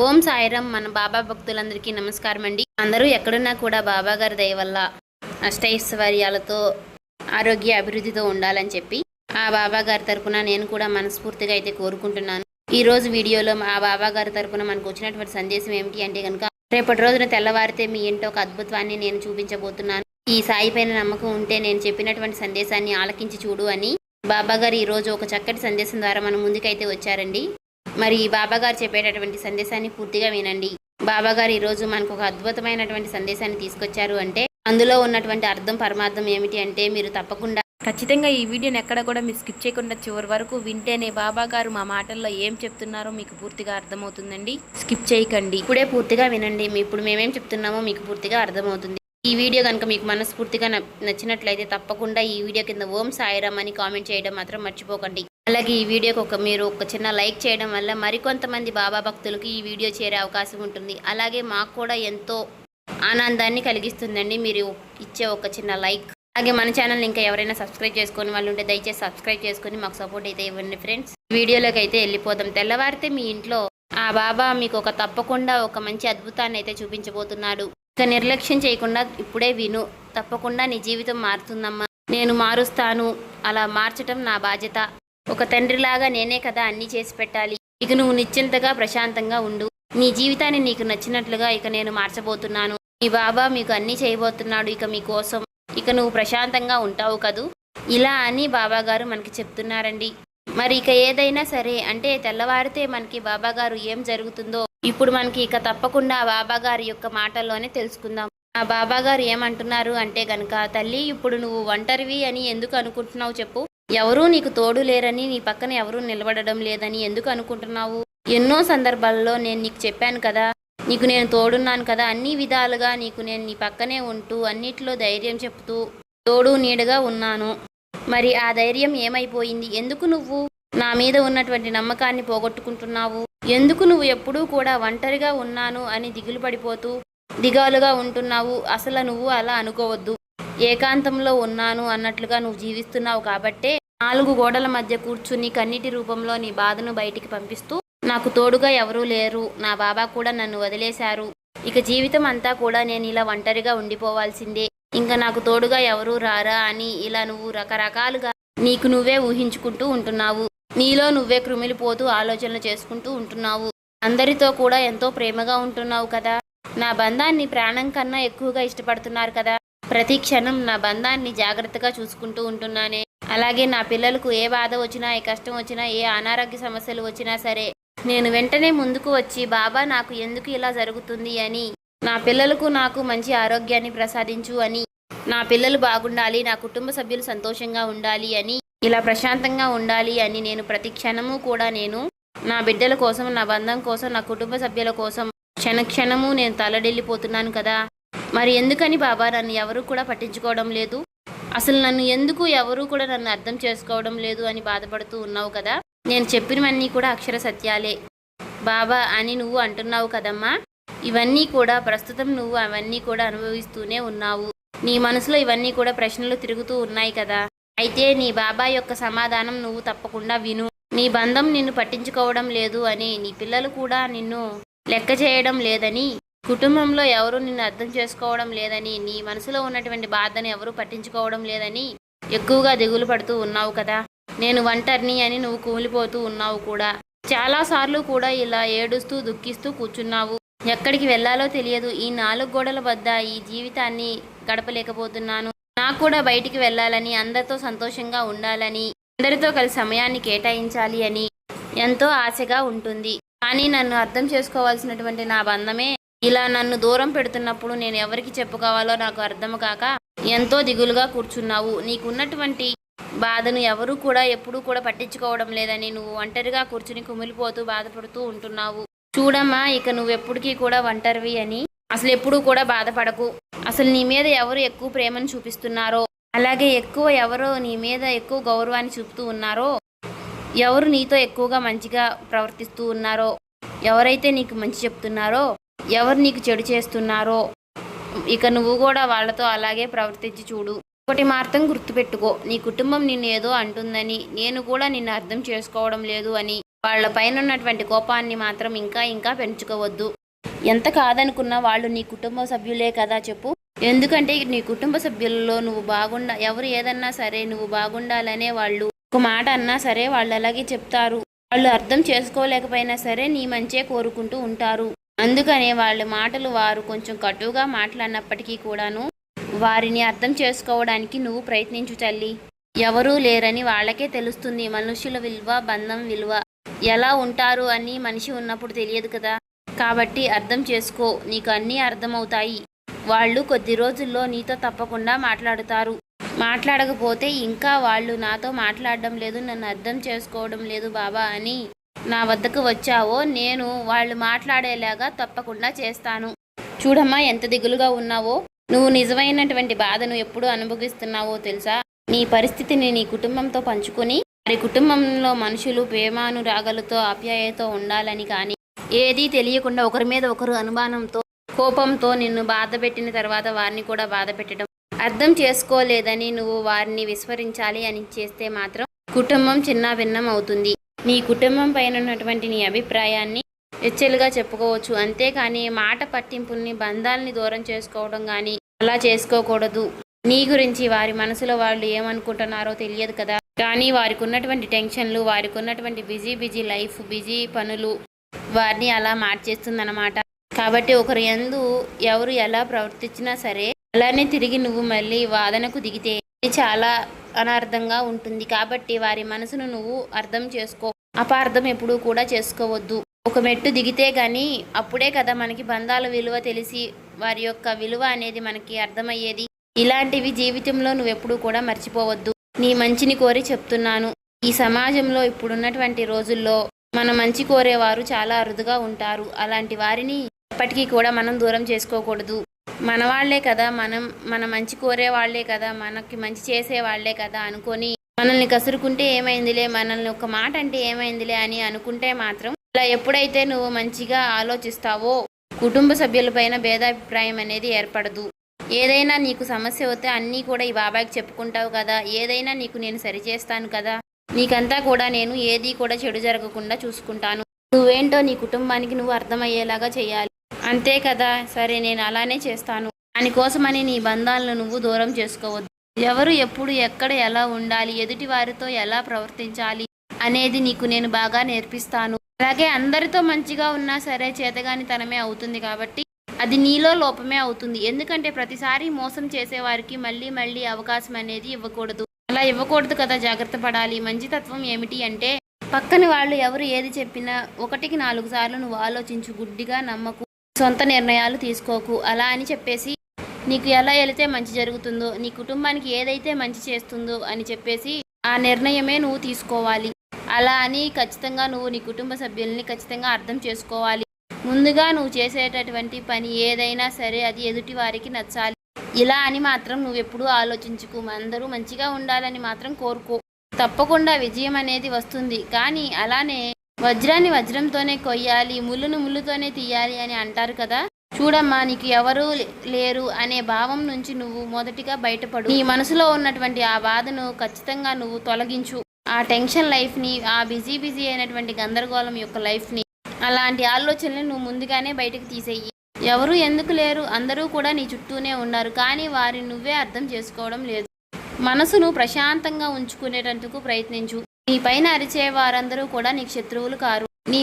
ఓం సాయిరాం. మన బాబా భక్తులందరికీ నమస్కారం అండి. అందరూ ఎక్కడున్నా కూడా బాబా గారి దయ వల్ల అష్టైశ్వర్యాలతో ఆరోగ్య అభివృద్ధితో ఉండాలని చెప్పి ఆ బాబా గారి తరపున నేను కూడా మనస్ఫూర్తిగా అయితే కోరుకుంటున్నాను. ఈ రోజు వీడియోలో ఆ బాబా గారి తరపున మనకు వచ్చినటువంటి సందేశం ఏమిటి అంటే కనుక, రేపటి రోజున తెల్లవారితే మీ ఇంట్లో ఒక అద్భుతాన్ని నేను చూపించబోతున్నాను. ఈ సాయి పైన నమ్మకం ఉంటే నేను చెప్పినటువంటి సందేశాన్ని ఆలకించి చూడు అని బాబా గారు ఈ రోజు ఒక చక్కటి సందేశం ద్వారా మన ముందుకైతే వచ్చారండి. మరి బాబాగారు చెప్పేటటువంటి సందేశాన్ని పూర్తిగా వినండి. బాబాగారు ఈరోజు మనకు ఒక అద్భుతమైనటువంటి సందేశాన్ని తీసుకొచ్చారు. అంటే అందులో ఉన్నటువంటి అర్థం పరమార్థం ఏమిటి అంటే, మీరు తప్పకుండా ఖచ్చితంగా ఈ వీడియోని ఎక్కడ కూడా మీరు స్కిప్ చేయకుండా చివరి వరకు వింటేనే బాబాగారు మా మాటల్లో ఏం చెప్తున్నారో మీకు పూర్తిగా అర్థమవుతుందండి. స్కిప్ చేయకండి, ఇప్పుడే పూర్తిగా వినండి. ఇప్పుడు మేమేం చెప్తున్నామో మీకు పూర్తిగా అర్థమవుతుంది. ఈ వీడియో కనుక మీకు మనస్ఫూర్తిగా నచ్చినట్లయితే తప్పకుండా ఈ వీడియో కింద ఓం సాయిరామ్ అని కామెంట్ చేయడం మాత్రం మర్చిపోకండి. అలాగే ఈ వీడియోకి మీరు ఒక చిన్న లైక్ చేయడం వల్ల మరికొంతమంది బాబా భక్తులకి ఈ వీడియో చేరే అవకాశం ఉంటుంది. అలాగే మాకు కూడా ఎంతో ఆనందాన్ని కలిగిస్తుందండి మీరు ఇచ్చే ఒక చిన్న లైక్. అలాగే మన ఛానల్ ఇంకా ఎవరైనా సబ్స్క్రైబ్ చేసుకొని వాళ్ళు ఉంటే దయచేసి సబ్స్క్రైబ్ చేసుకొని మాకు సపోర్ట్ అయితే ఇవ్వండి ఫ్రెండ్స్. వీడియోలోకి అయితే వెళ్ళిపోదాం. తెల్లవారితే మీ ఇంట్లో ఆ బాబా మీకు తప్పకుండా ఒక మంచి అద్భుతాన్ని అయితే చూపించబోతున్నాడు. ఇక నిర్లక్ష్యం చేయకుండా ఇప్పుడే విను. తప్పకుండా నీ జీవితం మారుతుందమ్మా. నేను మారుస్తాను. అలా మార్చటం నా బాధ్యత. ఒక తండ్రిలాగా నేనే కదా అన్నీ చేసి పెట్టాలి. ఇక నువ్వు నిశ్చింతగా ప్రశాంతంగా ఉండు. నీ జీవితాన్ని నీకు నచ్చినట్లుగా ఇక నేను మార్చబోతున్నాను. నీ బాబా మీకు అన్నీ చేయబోతున్నాడు ఇక మీకోసం. ఇక నువ్వు ప్రశాంతంగా ఉంటావు కదూ, ఇలా అని బాబా గారు మనకి చెప్తున్నారండి. మరి ఇక ఏదైనా సరే అంటే తెల్లవారితే మనకి బాబా గారు ఏం జరుగుతుందో ఇప్పుడు మనకి ఇక తప్పకుండా ఆ బాబా గారి యొక్క మాటల్లోనే తెలుసుకుందాం. ఆ బాబా గారు ఏమంటున్నారు అంటే గనక, తల్లి ఇప్పుడు నువ్వు ఒంటరివి అని ఎందుకు అనుకుంటున్నావు చెప్పు. ఎవరూ నీకు తోడు లేరని, నీ పక్కన ఎవరూ నిలబడడం లేదని ఎందుకు అనుకుంటున్నావు? ఎన్నో సందర్భాల్లో నేను నీకు చెప్పాను కదా, నీకు నేను తోడున్నాను కదా, అన్ని విధాలుగా నీకు నేను నీ పక్కనే ఉంటూ అన్నిట్లో ధైర్యం చెప్తూ తోడు నీడగా ఉన్నాను. మరి ఆ ధైర్యం ఏమైపోయింది? ఎందుకు నువ్వు నా మీద ఉన్నటువంటి నమ్మకాన్ని పోగొట్టుకుంటున్నావు? ఎందుకు నువ్వు ఎప్పుడూ కూడా ఒంటరిగా ఉన్నాను అని దిగులు పడిపోతూ దిగాలుగా ఉంటున్నావు? అసలు నువ్వు అలా అనుకోవద్దు. ఏకాంతంలో ఉన్నాను అన్నట్లుగా నువ్వు జీవిస్తున్నావు కాబట్టే 4 గోడల మధ్య కూర్చుని కన్నీటి రూపంలో నీ బాధను బయటికి పంపిస్తూ, నాకు తోడుగా ఎవరూ లేరు, నా బాబా కూడా నన్ను వదిలేశారు, ఇక జీవితం అంతా కూడా నేను ఇలా ఒంటరిగా ఉండిపోవాల్సిందే, ఇంకా నాకు తోడుగా ఎవరూ రారా అని ఇలా నువ్వు రకరకాలుగా నీకు నువ్వే ఊహించుకుంటూ ఉంటున్నావు. నీలో నువ్వే కృమిలిపోతూ ఆలోచనలు చేసుకుంటూ ఉంటున్నావు. అందరితో కూడా ఎంతో ప్రేమగా ఉంటున్నావు కదా, నా బంధాన్ని ప్రాణం కన్నా ఎక్కువగా ఇష్టపడుతున్నారు కదా, ప్రతి క్షణం నా బంధాన్ని జాగ్రత్తగా చూసుకుంటూ ఉంటున్నానే. అలాగే నా పిల్లలకు ఏ బాధ వచ్చినా, ఏ కష్టం వచ్చినా, ఏ అనారోగ్య సమస్యలు వచ్చినా సరే నేను వెంటనే ముందుకు వచ్చి, బాబా నాకు ఎందుకు ఇలా జరుగుతుంది అని, నా పిల్లలకు నాకు మంచి ఆరోగ్యాన్ని ప్రసాదించు అని, నా పిల్లలు బాగుండాలి, నా కుటుంబ సభ్యులు సంతోషంగా ఉండాలి అని, ఇలా ప్రశాంతంగా ఉండాలి అని నేను ప్రతి క్షణము కూడా నేను నా బిడ్డల కోసం, నా బంధం కోసం, నా కుటుంబ సభ్యుల కోసం క్షణక్షణము నేను తలడెళ్ళిపోతున్నాను కదా. మరి ఎందుకని బాబా నన్ను ఎవరు కూడా పట్టించుకోవడం లేదు, అసలు నన్ను ఎందుకు ఎవరు కూడా నన్ను అర్థం చేసుకోవడం లేదు అని బాధపడుతూ ఉన్నావు కదా. నేను చెప్పినవన్నీ కూడా అక్షర సత్యాలే బాబా అని నువ్వు అంటున్నావు కదమ్మా. ఇవన్నీ కూడా ప్రస్తుతం నువ్వు అవన్నీ కూడా అనుభవిస్తూనే ఉన్నావు. నీ మనసులో ఇవన్నీ కూడా ప్రశ్నలు తిరుగుతూ ఉన్నాయి కదా. అయితే నీ బాబా యొక్క సమాధానం నువ్వు తప్పకుండా విను. నీ బంధం నిన్ను పట్టించుకోవడం లేదు అని, నీ పిల్లలు కూడా నిన్ను లెక్క చేయడం లేదని, కుటుంబంలో ఎవరు నిన్ను అర్థం చేసుకోవడం లేదని, నీ మనసులో ఉన్నటువంటి బాధని ఎవరు పట్టించుకోవడం లేదని ఎక్కువగా దిగులు పడుతూ ఉన్నావు కదా. నేను ఒంటరిని అని నువ్వు కూలిపోతూ ఉన్నావు కూడా. చాలాసార్లు కూడా ఇలా ఏడుస్తూ దుఃఖిస్తూ కూర్చున్నావు. ఎక్కడికి వెళ్ళాలో తెలియదు. ఈ 4 గోడల వద్ద ఈ జీవితాన్ని గడపలేకపోతున్నాను. నాకు కూడా బయటికి వెళ్ళాలని, అందరితో సంతోషంగా ఉండాలని, అందరితో కలిసి సమయాన్ని కేటాయించాలి అని ఎంతో ఆశగా ఉంటుంది. కానీ నన్ను అర్థం చేసుకోవాల్సినటువంటి నా బంధమే ఇలా నన్ను దూరం పెడుతున్నప్పుడు నేను ఎవరికి చెప్పుకోవాలో నాకు అర్థం కాక ఎంతో దిగులుగా కూర్చున్నావు. నీకున్నటువంటి బాధను ఎవరు కూడా ఎప్పుడూ కూడా పట్టించుకోవడం లేదని నువ్వు ఒంటరిగా కూర్చుని కుమిలిపోతూ బాధపడుతూ ఉంటున్నావు. చూడమ్మా, ఇక నువ్వెప్పటికీ కూడా ఒంటరివి అని అసలు ఎప్పుడూ కూడా బాధపడకు. అసలు నీ మీద ఎవరు ఎక్కువ ప్రేమను చూపిస్తున్నారో, అలాగే ఎవరు నీ మీద ఎక్కువ గౌరవాన్ని చూపుతూ ఉన్నారో, ఎవరు నీతో ఎక్కువగా మంచిగా ప్రవర్తిస్తూ ఉన్నారో, ఎవరైతే నీకు మంచి చెప్తున్నారో, ఎవరు నీకు చెడు చేస్తున్నారో, ఇక నువ్వు కూడా వాళ్ళతో అలాగే ప్రవర్తించి చూడు. ఒకటి మాత్రం గుర్తుపెట్టుకో, నీ కుటుంబం నిన్ను ఏదో అంటుందని, నేను కూడా నిన్ను అర్థం చేసుకోవడం లేదు అని, వాళ్ళ పైన ఉన్నటువంటి కోపాన్ని మాత్రం ఇంకా ఇంకా పెంచుకోవద్దు. ఎంత కాదనుకున్నా వాళ్ళు నీ కుటుంబ సభ్యులే కదా చెప్పు. ఎందుకంటే నీ కుటుంబ సభ్యులలో నువ్వు ఎవరు ఏదన్నా సరే నువ్వు బాగుండాలనే వాళ్ళు ఒక మాట అన్నా సరే వాళ్ళు అలాగే చెప్తారు. వాళ్ళు అర్థం చేసుకోలేకపోయినా సరే నీ మంచే కోరుకుంటూ ఉంటారు. అందుకనే వాళ్ళ మాటలు వారు కొంచెం కటువుగా మాట్లాడినప్పటికీ కూడాను వారిని అర్థం చేసుకోవడానికి నువ్వు ప్రయత్నించు తల్లి. ఎవరూ లేరని వాళ్ళకే తెలుస్తుంది మనుషుల విలువ, బంధం విలువ. ఎలా ఉంటారు అని మనిషి ఉన్నప్పుడు తెలియదు కదా. కాబట్టి అర్థం చేసుకో, నీకు అన్నీ అర్థమవుతాయి. వాళ్ళు కొద్ది రోజుల్లో నీతో తప్పకుండా మాట్లాడుతారు. మాట్లాడకపోతే ఇంకా వాళ్ళు నాతో మాట్లాడడం లేదు, నన్ను అర్థం చేసుకోవడం లేదు బాబా అని నా వద్దకు వచ్చావో నేను వాళ్ళు మాట్లాడేలాగా తప్పకుండా చేస్తాను. చూడమ్మా ఎంత దిగులుగా ఉన్నావో. నువ్వు నిజమైనటువంటి బాధను ఎప్పుడు అనుభవిస్తున్నావో తెలుసా. నీ పరిస్థితిని నీ కుటుంబంతో పంచుకొని వారి కుటుంబంలో మనుషులు ప్రేమానురాగాలతో ఆప్యాయతతో ఉండాలని కానీ ఏదీ తెలియకుండా ఒకరి మీద ఒకరు అనుమానంతో కోపంతో నిన్ను బాధ పెట్టిన తర్వాత వారిని కూడా బాధ పెట్టడం, అర్థం చేసుకోలేదని నువ్వు వారిని విస్మరించాలి అని చేస్తే మాత్రం కుటుంబం చిన్న భిన్నం అవుతుంది. నీ కుటుంబం పైన ఉన్నటువంటి నీ అభిప్రాయాన్ని ఎచ్చెలుగా చెప్పుకోవచ్చు. అంతేకాని మాట పట్టింపుల్ని, బంధాలని దూరం చేసుకోవడం కానీ అలా చేసుకోకూడదు. నీ గురించి వారి మనసులో వాళ్ళు ఏమనుకుంటున్నారో తెలియదు కదా. కానీ వారికి ఉన్నటువంటి టెన్షన్లు, వారికి ఉన్నటువంటి బిజీ లైఫ్, బిజీ పనులు వారిని అలా మార్చేస్తుందన్నమాట. కాబట్టి ఒకరు ఎవరు ఎలా ప్రవర్తించినా సరే అలానే తిరిగి నువ్వు మళ్ళీ వాదనకు దిగితే ఇది చాలా అనార్థంగా ఉంటుంది. కాబట్టి వారి మనసును నువ్వు అర్థం చేసుకో. అపార్థం ఎప్పుడూ కూడా చేసుకోవద్దు. ఒక మెట్టు దిగితే గానీ అప్పుడే కదా మనకి బంధాల విలువ తెలిసి వారి యొక్క విలువ అనేది మనకి అర్థమయ్యేది. ఇలాంటివి జీవితంలో నువ్వెప్పుడూ కూడా మర్చిపోవద్దు. నీ మంచిని కోరి చెప్తున్నాను. ఈ సమాజంలో ఇప్పుడున్నటువంటి రోజుల్లో మన మంచి కోరేవారు చాలా అరుదుగా ఉంటారు. అలాంటి వారిని ఎప్పటికీ కూడా మనం దూరం చేసుకోకూడదు. మన వాళ్లే కదా, మన మంచి కోరే వాళ్లే కదా, మనకి మంచి చేసే వాళ్లే కదా అనుకొని మనల్ని కసురుకుంటే ఏమైందిలే, మనల్ని ఒక మాట అంటే ఏమైందిలే అని అనుకుంటే మాత్రం అలా ఎప్పుడైతే నువ్వు మంచిగా ఆలోచిస్తావో కుటుంబ సభ్యులపైన భేదాభిప్రాయం అనేది ఏర్పడదు. ఏదైనా నీకు సమస్య వస్తే అన్నీ కూడా ఈ బాబాయ్కి చెప్పుకుంటావు కదా, ఏదైనా నీకు నేను సరిచేస్తాను కదా, నీకంతా కూడా నేను ఏది కూడా చెడు జరగకుండా చూసుకుంటాను. నువ్వేంటో నీ కుటుంబానికి నువ్వు అర్థమయ్యేలాగా చేయాలి. అంతే కదా, సరే నేను అలానే చేస్తాను. దానికోసమని నీ బంధాలను నువ్వు దూరం చేసుకోవద్దు. ఎవరు ఎప్పుడు ఎక్కడ ఎలా ఉండాలి, ఎదుటి వారితో ఎలా ప్రవర్తించాలి అనేది నీకు నేను బాగా నేర్పిస్తాను. అలాగే అందరితో మంచిగా ఉన్నా సరే చేతగాని తనమే అవుతుంది కాబట్టి అది నీలో లోపమే అవుతుంది. ఎందుకంటే ప్రతిసారి మోసం చేసేవారికి మళ్ళీ అవకాశం అనేది ఇవ్వకూడదు. అలా ఇవ్వకూడదు కదా, జాగ్రత్త పడాలి. మంచితత్వం ఏమిటి అంటే పక్కన వాళ్ళు ఎవరు ఏది చెప్పినా 1కి 4 సార్లు నువ్వు ఆలోచించు. గుడ్డిగా నమ్మకు, సొంత నిర్ణయాలు తీసుకోకు. అలా అని చెప్పేసి నీకు ఎలా వెళితే మంచి జరుగుతుందో, నీ కుటుంబానికి ఏదైతే మంచి చేస్తుందో అని చెప్పేసి ఆ నిర్ణయమే నువ్వు తీసుకోవాలి. అలా అని ఖచ్చితంగా నువ్వు నీ కుటుంబ సభ్యుల్ని ఖచ్చితంగా అర్థం చేసుకోవాలి. ముందుగా నువ్వు చేసేటటువంటి పని ఏదైనా సరే అది ఎదుటి వారికి నచ్చాలి. ఇలా అని మాత్రం నువ్వెప్పుడూ ఆలోచించుకు. అందరూ మంచిగా ఉండాలని మాత్రం కోరుకో. తప్పకుండా విజయం అనేది వస్తుంది. కానీ అలానే వజ్రాన్ని వజ్రంతోనే కొయ్యాలి, ముళ్ళును ముళ్ళుతోనే తీయాలి అని అంటారు కదా. చూడమ్మా, నీకు ఎవరూ లేరు అనే భావం నుంచి నువ్వు మొదటిగా బయటపడు. నీ మనసులో ఉన్నటువంటి ఆ బాధను ఖచ్చితంగా నువ్వు తొలగించు. ఆ టెన్షన్ లైఫ్ని, ఆ బిజీ అయినటువంటి గందరగోళం యొక్క లైఫ్ని, అలాంటి ఆలోచనలు నువ్వు ముందుగానే బయటకు తీసేయి. ఎవరు ఎందుకు లేరు, అందరూ కూడా నీ చుట్టూనే ఉన్నారు. కానీ వారిని నువ్వే అర్థం చేసుకోవడం లేదు. మనసును ప్రశాంతంగా ఉంచుకునేటందుకు ప్రయత్నించు. నీ పైన అరిచే వారందరూ కూడా నీకు శత్రువులు కారు. నీ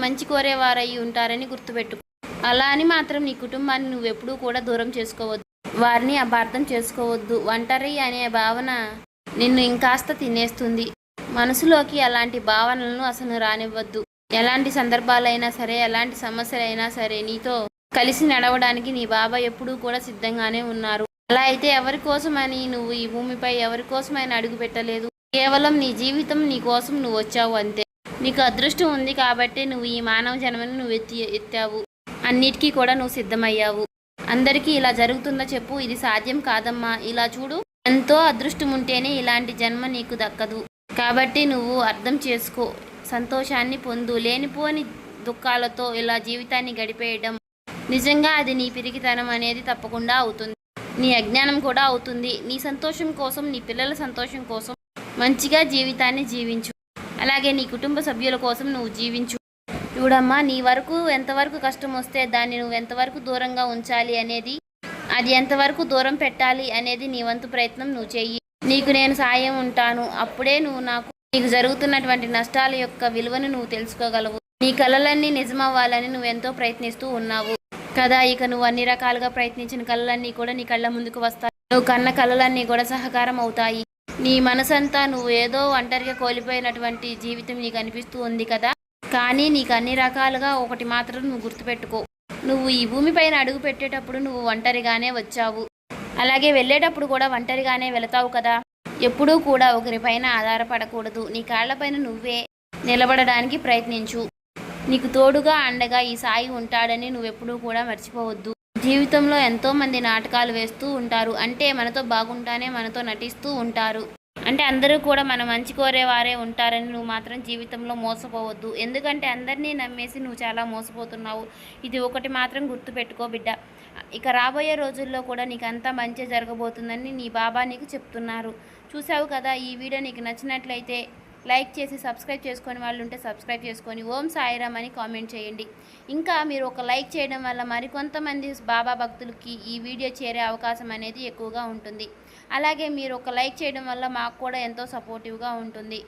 మంచి కోరేవారై ఉంటారని గుర్తుపెట్టుకో. అలా అని మాత్రం నీ కుటుంబాన్ని నువ్వెప్పుడూ కూడా దూరం చేసుకోవద్దు. వారిని అపార్థం చేసుకోవద్దు. ఒంటరి అనే భావన నిన్ను ఇంకాస్త తినేస్తుంది. మనసులోకి అలాంటి భావనలను అసలు రానివ్వద్దు. ఎలాంటి సందర్భాలైనా సరే, ఎలాంటి సమస్యలైనా సరే నీతో కలిసి నడవడానికి నీ బాబా ఎప్పుడూ కూడా సిద్ధంగానే ఉన్నారు. అలా అయితే ఎవరి కోసమని నువ్వు ఈ భూమిపై ఎవరి కోసమైనా అడుగు పెట్టలేదు. కేవలం నీ జీవితం, నీ కోసం నువ్వు వచ్చావు అంతే. నీకు అదృష్టం ఉంది కాబట్టి నువ్వు ఈ మానవ జన్మని నువ్వు ఎత్తావు. అన్నిటికీ కూడా నువ్వు సిద్ధమయ్యావు. అందరికీ ఇలా జరుగుతుందో చెప్పు? ఇది సాధ్యం కాదమ్మా. ఇలా చూడు, ఎంతో అదృష్టం ఉంటేనే ఇలాంటి జన్మ నీకు దక్కదు. కాబట్టి నువ్వు అర్థం చేసుకో, సంతోషాన్ని పొందు. లేనిపోని దుఃఖాలతో ఇలా జీవితాన్ని గడిపేయడం నిజంగా అది నీ పిరికితనం అనేది తప్పకుండా అవుతుంది. నీ అజ్ఞానం కూడా అవుతుంది. నీ సంతోషం కోసం, నీ పిల్లల సంతోషం కోసం మంచిగా జీవితాన్ని జీవించు. అలాగే నీ కుటుంబ సభ్యుల కోసం నువ్వు జీవించు. చూడమ్మా, నీ వరకు ఎంతవరకు కష్టం వస్తే దాన్ని నువ్వు ఎంతవరకు దూరంగా ఉంచాలి అనేది, అది ఎంతవరకు దూరం పెట్టాలి అనేది నీ వంతు ప్రయత్నం నువ్వు చెయ్యి. నీకు నేను సాయం ఉంటాను. అప్పుడే నువ్వు నీకు జరుగుతున్నటువంటి నష్టాల యొక్క విలువను నువ్వు తెలుసుకోగలవు. నీ కలలన్నీ నిజమవ్వాలని నువ్వెంతో ప్రయత్నిస్తూ ఉన్నావు కదా. ఇక నువ్వు అన్ని రకాలుగా ప్రయత్నించిన కళలన్నీ కూడా నీ కళ్ళ ముందుకు వస్తాయి. నువ్వు కన్న కళలన్నీ కూడా సహకారం అవుతాయి. నీ మనసంతా నువ్వు ఏదో ఒంటరిగా కోల్పోయినటువంటి జీవితం నీకు అనిపిస్తూ ఉంది కదా. కానీ నీకు అన్ని రకాలుగా ఒకటి మాత్రం నువ్వు గుర్తుపెట్టుకో, నువ్వు ఈ భూమిపైన అడుగు పెట్టేటప్పుడు నువ్వు ఒంటరిగానే వచ్చావు, అలాగే వెళ్ళేటప్పుడు కూడా ఒంటరిగానే వెళతావు కదా. ఎప్పుడూ కూడా ఒకరిపైన ఆధారపడకూడదు. నీ కాళ్లపైన నువ్వే నిలబడడానికి ప్రయత్నించు. నీకు తోడుగా అండగా ఈ సాయి ఉంటాడని నువ్వెప్పుడూ కూడా మర్చిపోవద్దు. జీవితంలో ఎంతోమంది నాటకాలు వేస్తూ ఉంటారు. అంటే మనతో బాగుంటానే మనతో నటిస్తూ ఉంటారు. అంటే అందరూ కూడా మన మంచి కోరేవారే ఉంటారని నువ్వు మాత్రం జీవితంలో మోసపోవద్దు. ఎందుకంటే అందరినీ నమ్మేసి నువ్వు చాలా మోసపోతున్నావు. ఇది ఒకటి మాత్రం గుర్తుపెట్టుకో బిడ్డ. ఇక రాబోయే రోజుల్లో కూడా నీకు అంతా మంచి జరగబోతుందని నీ బాబా నీకు చెప్తున్నారు. చూసావు కదా. ఈ వీడియో నీకు నచ్చినట్లయితే లైక్ చేసి సబ్స్క్రైబ్ చేసుకొని వాళ్ళు ఉంటే సబ్స్క్రైబ్ చేసుకొని ఓం సాయిరామ్ అని కామెంట్ చేయండి. ఇంకా మీరు ఒక లైక్ చేయడం వల్ల మరికొంతమంది బాబా భక్తులకి ఈ వీడియో చేరే అవకాశం అనేది ఎక్కువగా ఉంటుంది. అలాగే మీరు ఒక లైక్ చేయడం వల్ల మాకు కూడా ఎంతో సపోర్టివ్గా ఉంటుంది.